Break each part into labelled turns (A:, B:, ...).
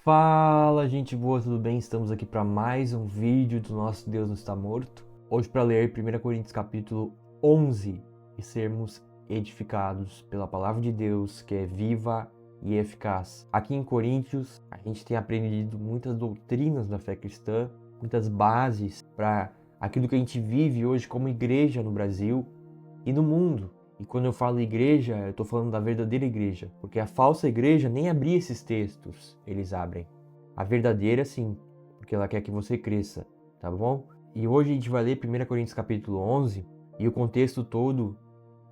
A: Fala, gente boa, tudo bem? Estamos aqui para mais um vídeo do nosso Deus Não Está Morto. Hoje para ler 1 Coríntios capítulo 11 e sermos edificados pela palavra de Deus, que é viva e eficaz. Aqui em Coríntios, a gente tem aprendido muitas doutrinas da fé cristã, muitas bases para aquilo que a gente vive hoje como igreja no Brasil e no mundo. E quando eu falo igreja, eu estou falando da verdadeira igreja, porque a falsa igreja nem abria esses textos, eles abrem. A verdadeira sim, porque ela quer que você cresça, tá bom? E hoje a gente vai ler 1 Coríntios capítulo 11, e o contexto todo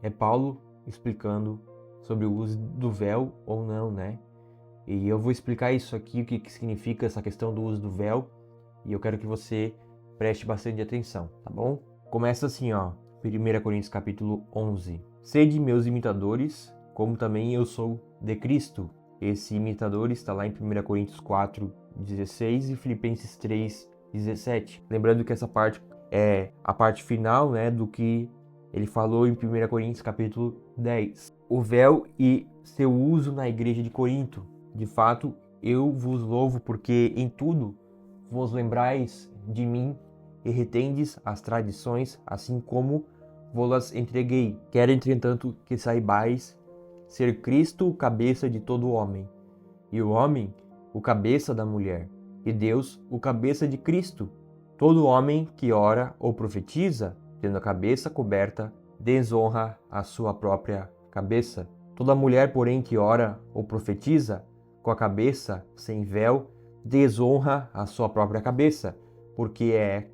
A: é Paulo explicando sobre o uso do véu ou não, né? E eu vou explicar isso aqui, o que significa essa questão do uso do véu, e eu quero que você preste bastante atenção, tá bom? Começa assim, ó, 1 Coríntios capítulo 11. Sede meus imitadores, como também eu sou de Cristo. Esse imitador está lá em 1 Coríntios 4, 16 e Filipenses 3, 17. Lembrando que essa parte é a parte final, né, do que ele falou em 1 Coríntios capítulo 10. O véu e seu uso na igreja de Corinto. De fato, eu vos louvo porque em tudo vos lembrais de mim e retendes as tradições, assim como vou-las entreguei. Quero, entretanto, que saibais ser Cristo o cabeça de todo homem, e o homem o cabeça da mulher, e Deus o cabeça de Cristo. Todo homem que ora ou profetiza, tendo a cabeça coberta, desonra a sua própria cabeça. Toda mulher, porém, que ora ou profetiza, com a cabeça sem véu, desonra a sua própria cabeça, porque é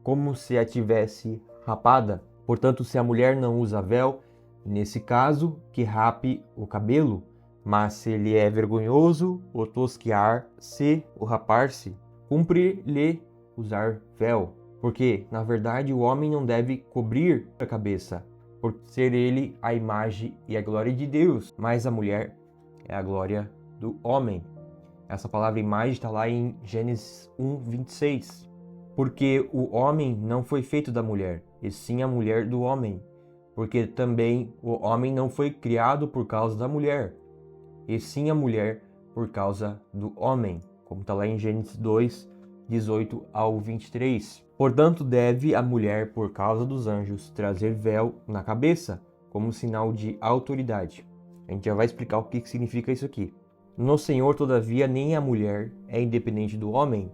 A: como se a tivesse rapada. Portanto, se a mulher não usa véu, nesse caso, que rape o cabelo, mas se ele é vergonhoso o tosquear-se ou rapar-se, cumpre-lhe usar véu, porque, na verdade, o homem não deve cobrir a cabeça, por ser ele a imagem e a glória de Deus, mas a mulher é a glória do homem. Essa palavra imagem está lá em Gênesis 1, 26. Porque o homem não foi feito da mulher, e sim a mulher do homem. Porque também o homem não foi criado por causa da mulher, e sim a mulher por causa do homem. Como está lá em Gênesis 2, 18 ao 23. Portanto, deve a mulher, por causa dos anjos, trazer véu na cabeça, como sinal de autoridade. A gente já vai explicar o que significa isso aqui. No Senhor, todavia, nem a mulher é independente do homem,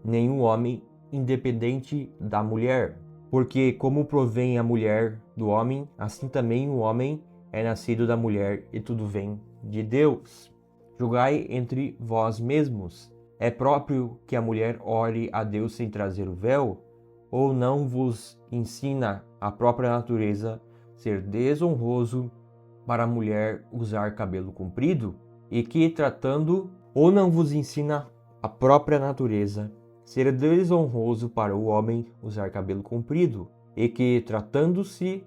A: nem o homem independente da mulher. Porque como provém a mulher do homem, assim também o homem é nascido da mulher, e tudo vem de Deus. Julgai entre vós mesmos. É próprio que a mulher ore a Deus sem trazer o véu? Ou não vos ensina a própria natureza ser desonroso para a mulher usar cabelo comprido? E que, tratando, ou não vos ensina a própria natureza ser desonroso para o homem usar cabelo comprido? E que, tratando-se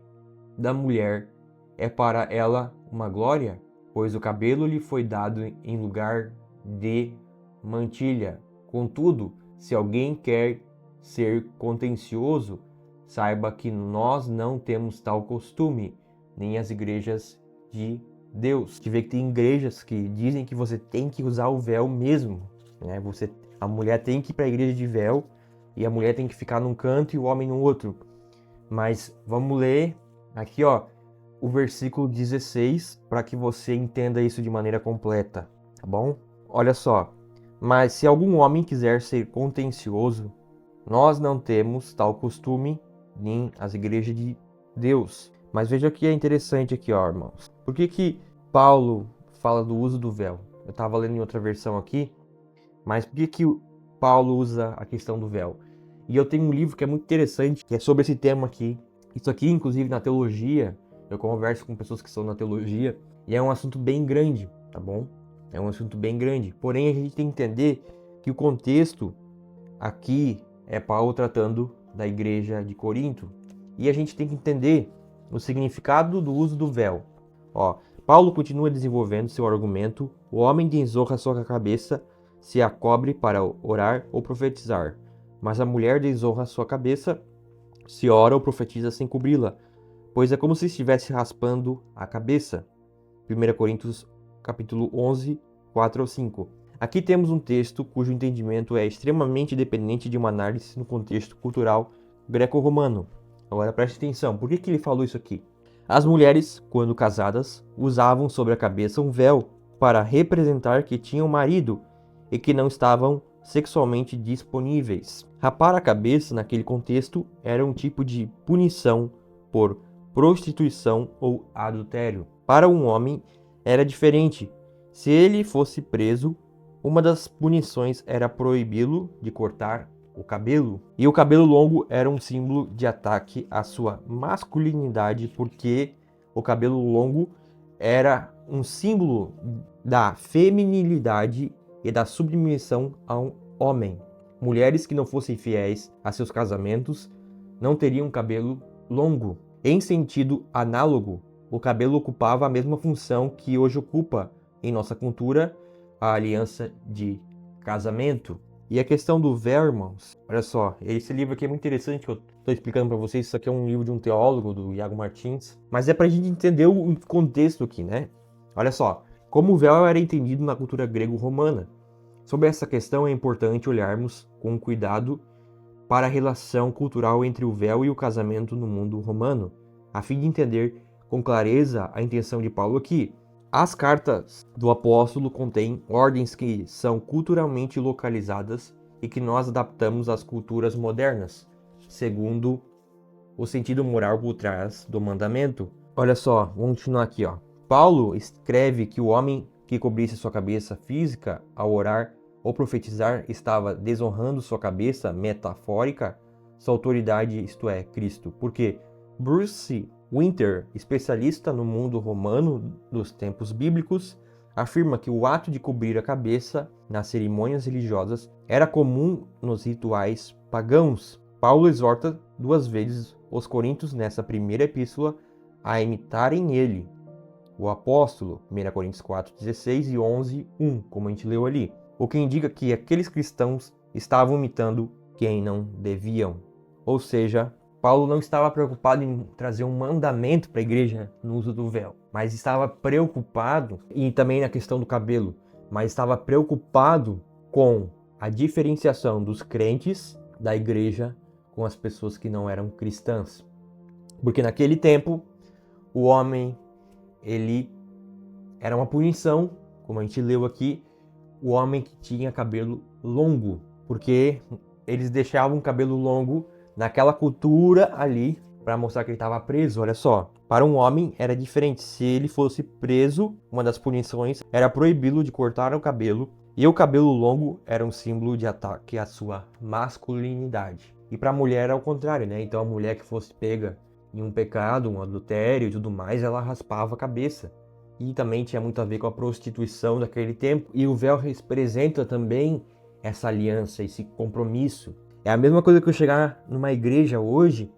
A: da mulher, é para ela uma glória? Pois o cabelo lhe foi dado em lugar de mantilha. Contudo, se alguém quer ser contencioso, saiba que nós não temos tal costume, nem as igrejas de Deus. Que vê que tem igrejas que dizem que você tem que usar o véu mesmo, né? A mulher tem que ir para a igreja de véu e a mulher tem que ficar num canto e o homem no outro. Mas vamos ler aqui, ó, o versículo 16 para que você entenda isso de maneira completa, tá bom? Olha só. Mas se algum homem quiser ser contencioso, nós não temos tal costume, nem as igrejas de Deus. Mas veja o que é interessante aqui, ó, irmãos. Por que Paulo fala do uso do véu? Eu estava lendo em outra versão aqui, mas por que Paulo usa a questão do véu? E eu tenho um livro que é muito interessante, que é sobre esse tema aqui. Isso aqui, inclusive, na teologia, eu converso com pessoas que são na teologia, e é um assunto bem grande, tá bom? É um assunto bem grande. Porém, a gente tem que entender que o contexto aqui é Paulo tratando da igreja de Corinto. E a gente tem que entender o significado do uso do véu. Ó, Paulo continua desenvolvendo seu argumento. O homem desonra sua cabeça se a cobre para orar ou profetizar. Mas a mulher desonra sua cabeça se ora ou profetiza sem cobri-la, pois é como se estivesse raspando a cabeça. 1 Coríntios capítulo 11, 4 ao 5. Aqui temos um texto cujo entendimento é extremamente dependente de uma análise no contexto cultural greco-romano. Agora preste atenção, por que ele falou isso aqui? As mulheres, quando casadas, usavam sobre a cabeça um véu para representar que tinham marido e que não estavam sexualmente disponíveis. Rapar a cabeça naquele contexto era um tipo de punição por prostituição ou adultério. Para um homem era diferente. Se ele fosse preso, uma das punições era proibi-lo de cortar o cabelo. E o cabelo longo era um símbolo de ataque à sua masculinidade, porque o cabelo longo era um símbolo da feminilidade e da submissão a um homem. Mulheres que não fossem fiéis a seus casamentos não teriam cabelo longo. Em sentido análogo, o cabelo ocupava a mesma função que hoje ocupa em nossa cultura a aliança de casamento. E a questão do véu, irmãos, olha só, esse livro aqui é muito interessante, que eu estou explicando para vocês. Isso aqui é um livro de um teólogo, do Iago Martins, mas é para a gente entender o contexto aqui, né? Olha só, como o véu era entendido na cultura grego-romana. Sobre essa questão é importante olharmos com cuidado para a relação cultural entre o véu e o casamento no mundo romano, a fim de entender com clareza a intenção de Paulo aqui. As cartas do apóstolo contêm ordens que são culturalmente localizadas e que nós adaptamos às culturas modernas, segundo o sentido moral por trás do mandamento. Olha só, vamos continuar aqui, ó. Paulo escreve que o homem que cobrisse sua cabeça física ao orar ou profetizar estava desonrando sua cabeça metafórica, sua autoridade, isto é, Cristo. Porque Bruce Winter, especialista no mundo romano dos tempos bíblicos, afirma que o ato de cobrir a cabeça nas cerimônias religiosas era comum nos rituais pagãos. Paulo exorta 2 vezes os coríntios nessa primeira epístola a imitarem ele, o apóstolo, 1 Coríntios 4:16 e 11:1, como a gente leu ali. O que indica que aqueles cristãos estavam imitando quem não deviam. Ou seja, Paulo não estava preocupado em trazer um mandamento para a igreja no uso do véu, mas estava preocupado, e também na questão do cabelo, mas estava preocupado com a diferenciação dos crentes da igreja com as pessoas que não eram cristãs. Porque naquele tempo, o homem, ele era uma punição, como a gente leu aqui, o homem que tinha cabelo longo, porque eles deixavam o cabelo longo naquela cultura ali para mostrar que ele estava preso. Olha só, para um homem era diferente. Se ele fosse preso, uma das punições era proibi-lo de cortar o cabelo, e o cabelo longo era um símbolo de ataque à sua masculinidade. E para a mulher era o contrário, né? Então a mulher que fosse pega em um pecado, um adultério e tudo mais, ela raspava a cabeça. E também tinha muito a ver com a prostituição daquele tempo. E o véu representa também essa aliança, esse compromisso. É a mesma coisa que eu chegar numa igreja hoje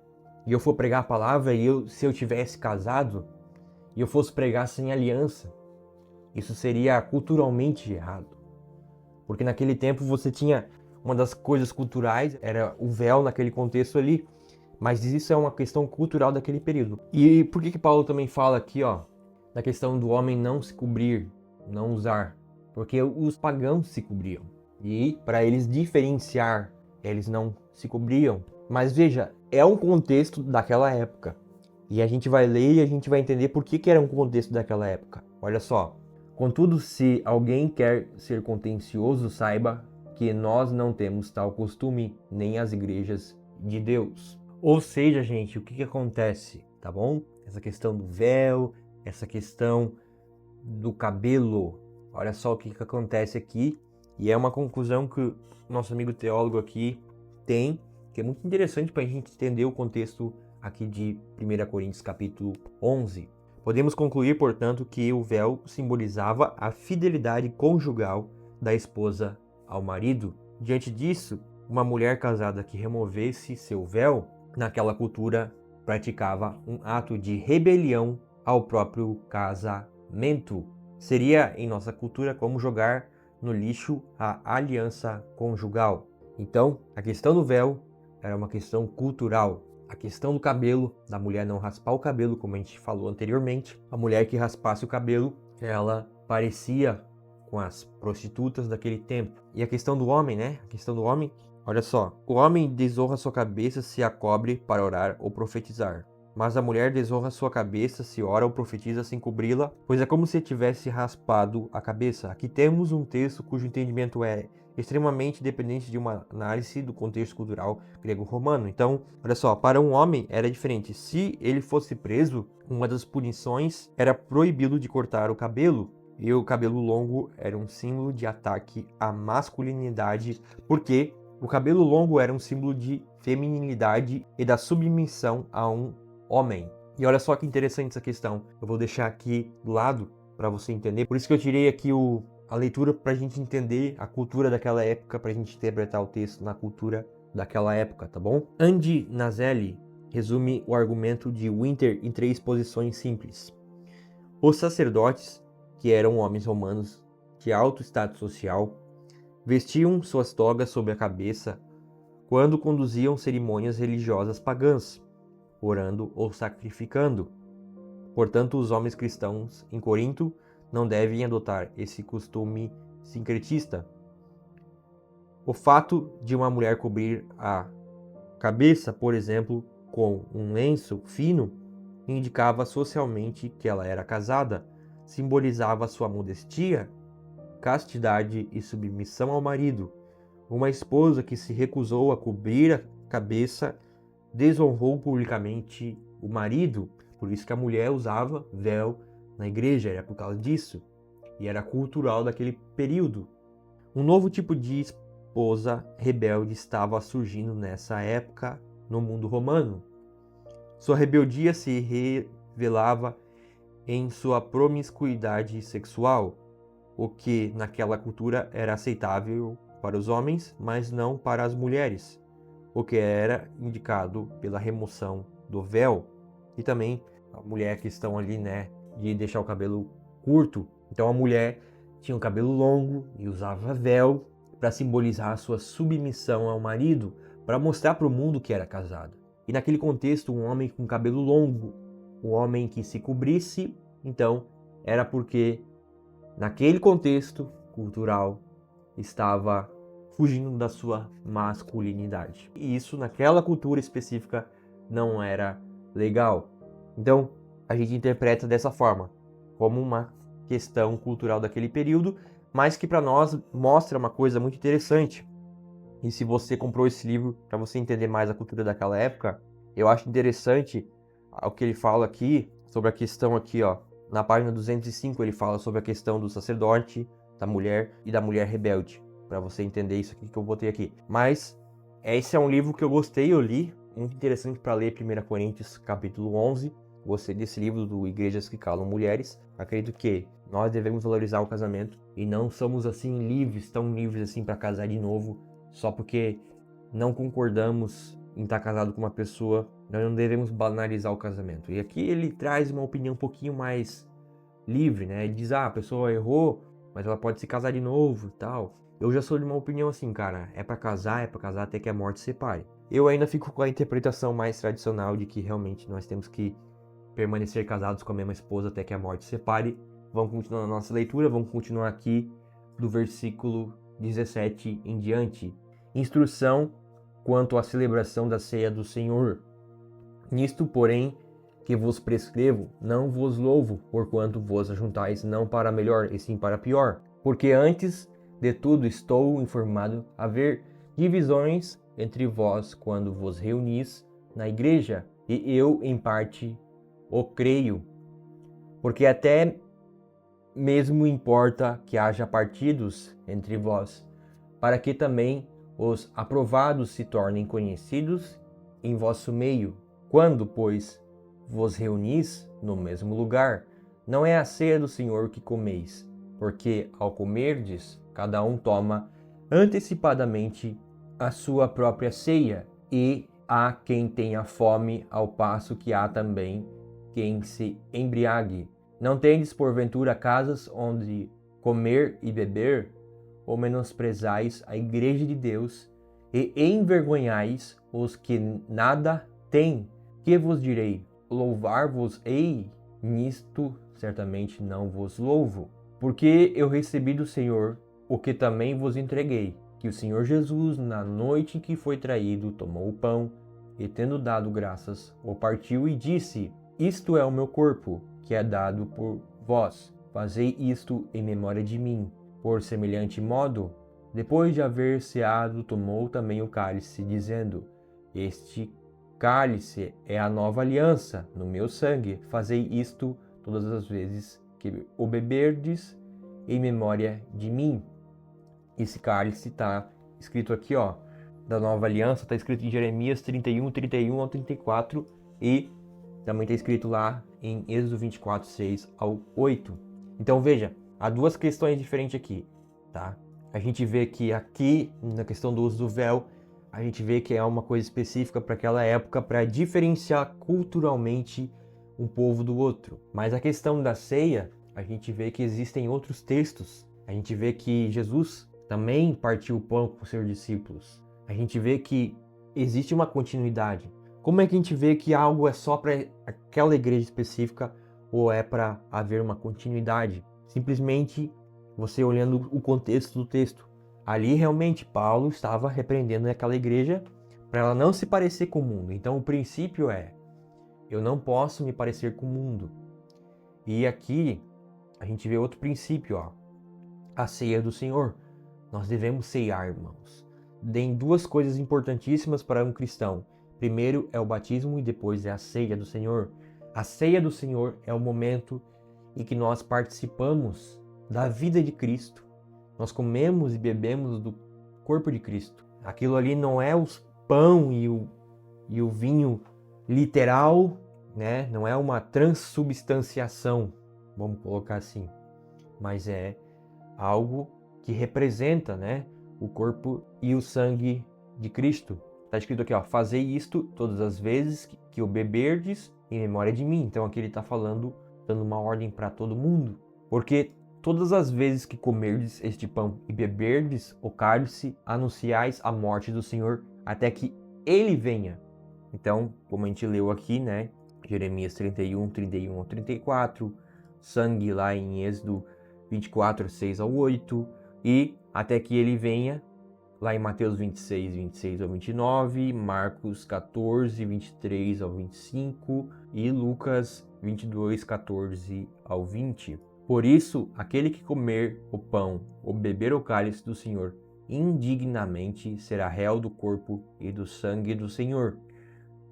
A: e eu for pregar a palavra e se eu tivesse casado e eu fosse pregar sem aliança, isso seria culturalmente errado. Porque naquele tempo você tinha uma das coisas culturais, era o véu naquele contexto ali, mas isso é uma questão cultural daquele período. E por que Paulo também fala aqui, ó, da questão do homem não se cobrir, não usar? Porque os pagãos se cobriam. E para eles diferenciar, eles não se cobriam. Mas veja, é um contexto daquela época. E a gente vai ler e a gente vai entender por que era um contexto daquela época. Olha só. Contudo, se alguém quer ser contencioso, saiba que nós não temos tal costume, nem as igrejas de Deus. Ou seja, gente, o que acontece, tá bom? Essa questão do véu, essa questão do cabelo. Olha só o que acontece aqui. E é uma conclusão que o nosso amigo teólogo aqui tem, que é muito interessante para a gente entender o contexto aqui de 1 Coríntios capítulo 11. Podemos concluir, portanto, que o véu simbolizava a fidelidade conjugal da esposa ao marido. Diante disso, uma mulher casada que removesse seu véu, naquela cultura, praticava um ato de rebelião ao próprio casamento. Seria, em nossa cultura, como jogar no lixo a aliança conjugal. Então, a questão do véu era uma questão cultural. A questão do cabelo, da mulher não raspar o cabelo, como a gente falou anteriormente. A mulher que raspasse o cabelo, ela parecia com as prostitutas daquele tempo. E a questão do homem, né? A questão do homem, olha só. O homem desonra sua cabeça se a cobre para orar ou profetizar. Mas a mulher desonra sua cabeça se ora ou profetiza sem cobri-la, pois é como se tivesse raspado a cabeça. Aqui temos um texto cujo entendimento é extremamente dependente de uma análise do contexto cultural grego-romano. Então, olha só, para um homem era diferente. Se ele fosse preso, uma das punições era proibi-lo de cortar o cabelo. E o cabelo longo era um símbolo de ataque à masculinidade, porque o cabelo longo era um símbolo de feminilidade e da submissão a um homem. E olha só que interessante essa questão. Eu vou deixar aqui do lado para você entender. Por isso que eu tirei aqui a leitura para a gente entender a cultura daquela época, para a gente interpretar o texto na cultura daquela época, tá bom? Andy Nazelli resume o argumento de Winter em 3 posições simples. Os sacerdotes, que eram homens romanos de alto status social, vestiam suas togas sobre a cabeça quando conduziam cerimônias religiosas pagãs, orando ou sacrificando. Portanto, os homens cristãos em Corinto não devem adotar esse costume sincretista. O fato de uma mulher cobrir a cabeça, por exemplo, com um lenço fino, indicava socialmente que ela era casada, simbolizava sua modestia, castidade e submissão ao marido. Uma esposa que se recusou a cobrir a cabeça desonrou publicamente o marido, por isso que a mulher usava véu na igreja, era por causa disso, e era cultural daquele período. Um novo tipo de esposa rebelde estava surgindo nessa época no mundo romano. Sua rebeldia se revelava em sua promiscuidade sexual, o que naquela cultura era aceitável para os homens, mas não para as mulheres, o que era indicado pela remoção do véu. E também a mulher que estão ali, né, de deixar o cabelo curto. Então a mulher tinha o cabelo longo e usava véu para simbolizar a sua submissão ao marido, para mostrar para o mundo que era casado. E naquele contexto, um homem com cabelo longo, um homem que se cobrisse, então era porque naquele contexto cultural estava fugindo da sua masculinidade. E isso naquela cultura específica não era legal. Então a gente interpreta dessa forma, como uma questão cultural daquele período, mas que para nós mostra uma coisa muito interessante. E se você comprou esse livro para você entender mais a cultura daquela época, eu acho interessante o que ele fala aqui sobre a questão aqui, ó, na página 205 ele fala sobre a questão do sacerdote, da mulher e da mulher rebelde, para você entender isso aqui que eu botei aqui. Mas esse é um livro que eu gostei, eu li, muito interessante para ler 1 Coríntios capítulo 11. Gostei desse livro do Igrejas que Calam Mulheres. Acredito que nós devemos valorizar o casamento e não somos assim livres, tão livres assim para casar de novo, só porque não concordamos em estar casado com uma pessoa. Nós não devemos banalizar o casamento. E aqui ele traz uma opinião um pouquinho mais livre, né? Ele diz, a pessoa errou, mas ela pode se casar de novo e tal. Eu já sou de uma opinião assim, cara, é pra casar até que a morte separe. Eu ainda fico com a interpretação mais tradicional de que realmente nós temos que permanecer casados com a mesma esposa até que a morte separe. Vamos continuar a nossa leitura, vamos continuar aqui do versículo 17 em diante. Instrução quanto à celebração da ceia do Senhor. Nisto, porém, que vos prescrevo, não vos louvo, porquanto vos ajuntais não para melhor, e sim para pior. Porque antes de tudo estou informado haver divisões entre vós quando vos reunis na igreja, e eu, em parte, o creio. Porque até mesmo importa que haja partidos entre vós, para que também os aprovados se tornem conhecidos em vosso meio. Quando, pois, vos reunis no mesmo lugar, não é a ceia do Senhor que comeis, porque ao comerdes, cada um toma antecipadamente a sua própria ceia, e há quem tenha fome, ao passo que há também quem se embriague. Não tendes porventura casas onde comer e beber, ou menosprezais a igreja de Deus, e envergonhais os que nada têm? Que vos direi? Louvar-vos-ei? Nisto certamente não vos louvo. Porque eu recebi do Senhor o que também vos entreguei, que o Senhor Jesus, na noite em que foi traído, tomou o pão e, tendo dado graças, o partiu e disse: Isto é o meu corpo, que é dado por vós. Fazei isto em memória de mim. Por semelhante modo, depois de haver ceado, tomou também o cálice, dizendo: Este cálice é a nova aliança no meu sangue. Fazei isto todas as vezes que o beberdes em memória de mim. Esse cálice está escrito aqui, ó, da nova aliança, está escrito em Jeremias 31 ao 34 e também está escrito lá em Êxodo 24, 6 ao 8. Então veja, há duas questões diferentes aqui, tá? A gente vê que aqui, na questão do uso do véu, a gente vê que é uma coisa específica para aquela época, para diferenciar culturalmente um povo do outro. Mas a questão da ceia, a gente vê que existem outros textos. A gente vê que Jesus também partiu o pão com seus discípulos. A gente vê que existe uma continuidade. Como é que a gente vê que algo é só para aquela igreja específica ou é para haver uma continuidade? Simplesmente você olhando o contexto do texto. Ali realmente Paulo estava repreendendo aquela igreja para ela não se parecer com o mundo. Então o princípio é: eu não posso me parecer com o mundo. E aqui a gente vê outro princípio, ó, a ceia do Senhor. Nós devemos ceiar, irmãos. Tem duas coisas importantíssimas para um cristão. Primeiro é o batismo e depois é a ceia do Senhor. A ceia do Senhor é o momento em que nós participamos da vida de Cristo. Nós comemos e bebemos do corpo de Cristo. Aquilo ali não é o pão e o vinho literal, né? Não é uma transubstanciação, vamos colocar assim. Mas é algo que representa, né, o corpo e o sangue de Cristo. Está escrito aqui, ó, fazei isto todas as vezes que o beberdes em memória de mim. Então aqui ele está falando, dando uma ordem para todo mundo. Porque todas as vezes que comerdes este pão e beberdes o cálice, anunciais a morte do Senhor até que ele venha. Então, como a gente leu aqui, né, Jeremias 31 ao 34, sangue lá em Êxodo 24, 6 ao 8, e até que ele venha, lá em Mateus 26 ao 29, Marcos 14, 23 ao 25 e Lucas 22, 14 ao 20. Por isso, aquele que comer o pão ou beber o cálice do Senhor indignamente será réu do corpo e do sangue do Senhor.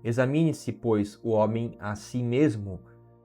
A: Examine-se, pois, o homem a si mesmo,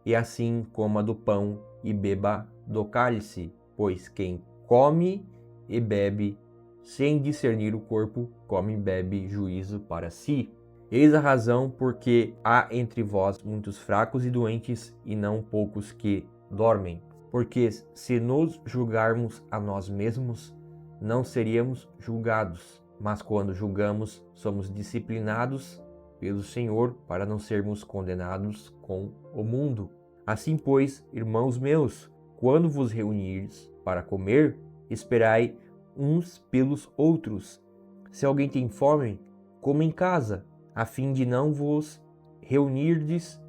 A: e assim coma do pão e beba do cálice, pois quem come e bebe sem discernir o corpo, come e bebe juízo para si. Eis a razão porque há entre vós muitos fracos e doentes, e não poucos que dormem. Porque se nos julgarmos a nós mesmos, não seríamos julgados, mas quando julgamos, somos disciplinados pelo Senhor para não sermos condenados com o mundo. Assim, pois, irmãos meus, quando vos reunires para comer, esperai uns pelos outros. Se alguém tem fome, coma em casa, a fim de não vos reunirdes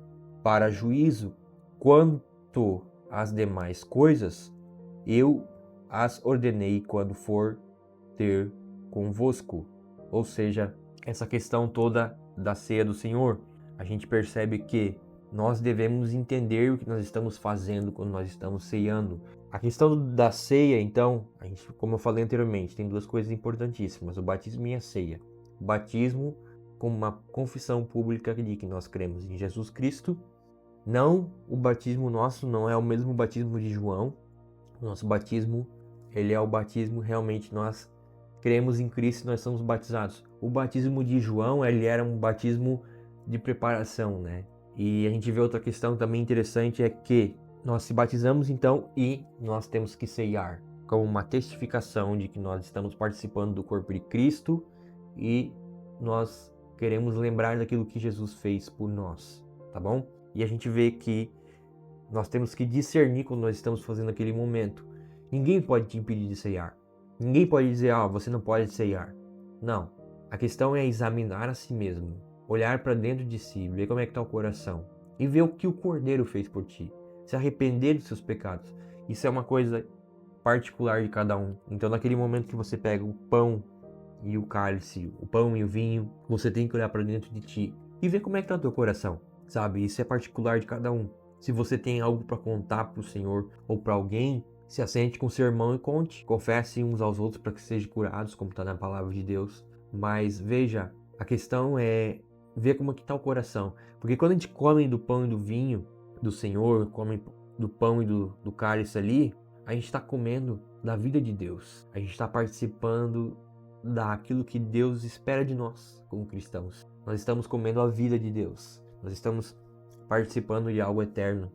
A: para juízo. Quanto às demais coisas, eu as ordenei quando for ter convosco. Ou seja, essa questão toda da ceia do Senhor, a gente percebe que nós devemos entender o que nós estamos fazendo quando nós estamos ceando. A questão da ceia, então, como eu falei anteriormente, tem duas coisas importantíssimas: o batismo e a ceia. O batismo como uma confissão pública de que nós cremos em Jesus Cristo. Não, o batismo nosso não é o mesmo batismo de João. O nosso batismo, ele é o batismo realmente, nós cremos em Cristo e nós somos batizados. O batismo de João, ele era um batismo de preparação, né? E a gente vê outra questão também interessante, é que nós se batizamos então e nós temos que ceiar, como uma testificação de que nós estamos participando do corpo de Cristo e nós queremos lembrar daquilo que Jesus fez por nós, tá bom? E a gente vê que nós temos que discernir quando nós estamos fazendo aquele momento. Ninguém pode te impedir de ceiar. Ninguém pode dizer, você não pode ceiar. Não. A questão é examinar a si mesmo, olhar para dentro de si, ver como é que está o coração e ver o que o Cordeiro fez por ti. Se arrepender dos seus pecados. Isso é uma coisa particular de cada um. Então, naquele momento que você pega o pão e o cálice, o pão e o vinho, você tem que olhar para dentro de ti e ver como é que tá o teu coração, sabe? Isso é particular de cada um. Se você tem algo para contar para o Senhor ou para alguém, se assente com seu irmão e conte. Confesse uns aos outros para que sejam curados, como está na palavra de Deus. Mas veja, a questão é ver como é que está o coração. Porque quando a gente come do pão e do vinho do Senhor, come do pão e do cálice ali, a gente está comendo da vida de Deus. A gente está participando daquilo que Deus espera de nós como cristãos. Nós estamos comendo a vida de Deus. Nós estamos participando de algo eterno.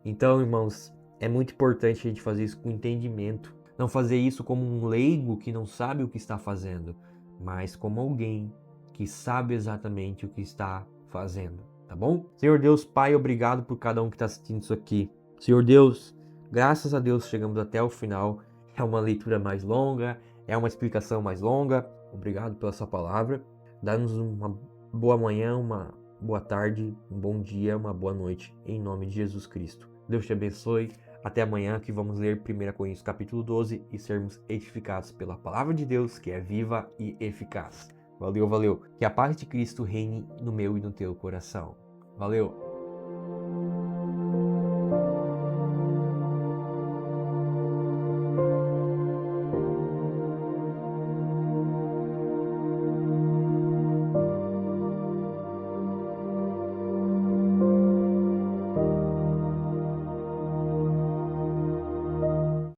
A: Então, irmãos, é muito importante a gente fazer isso com entendimento. Não fazer isso como um leigo que não sabe o que está fazendo, mas como alguém que sabe exatamente o que está fazendo, tá bom? Senhor Deus, Pai, obrigado por cada um que está assistindo isso aqui. Senhor Deus, graças a Deus chegamos até o final. É uma leitura mais longa, é uma explicação mais longa. Obrigado pela sua palavra. Dá-nos uma boa manhã, uma boa tarde, um bom dia, uma boa noite, em nome de Jesus Cristo. Deus te abençoe. Até amanhã que vamos ler 1 Coríntios capítulo 12 e sermos edificados pela palavra de Deus, que é viva e eficaz. Valeu, valeu. Que a paz de Cristo reine no meu e no teu coração. Valeu.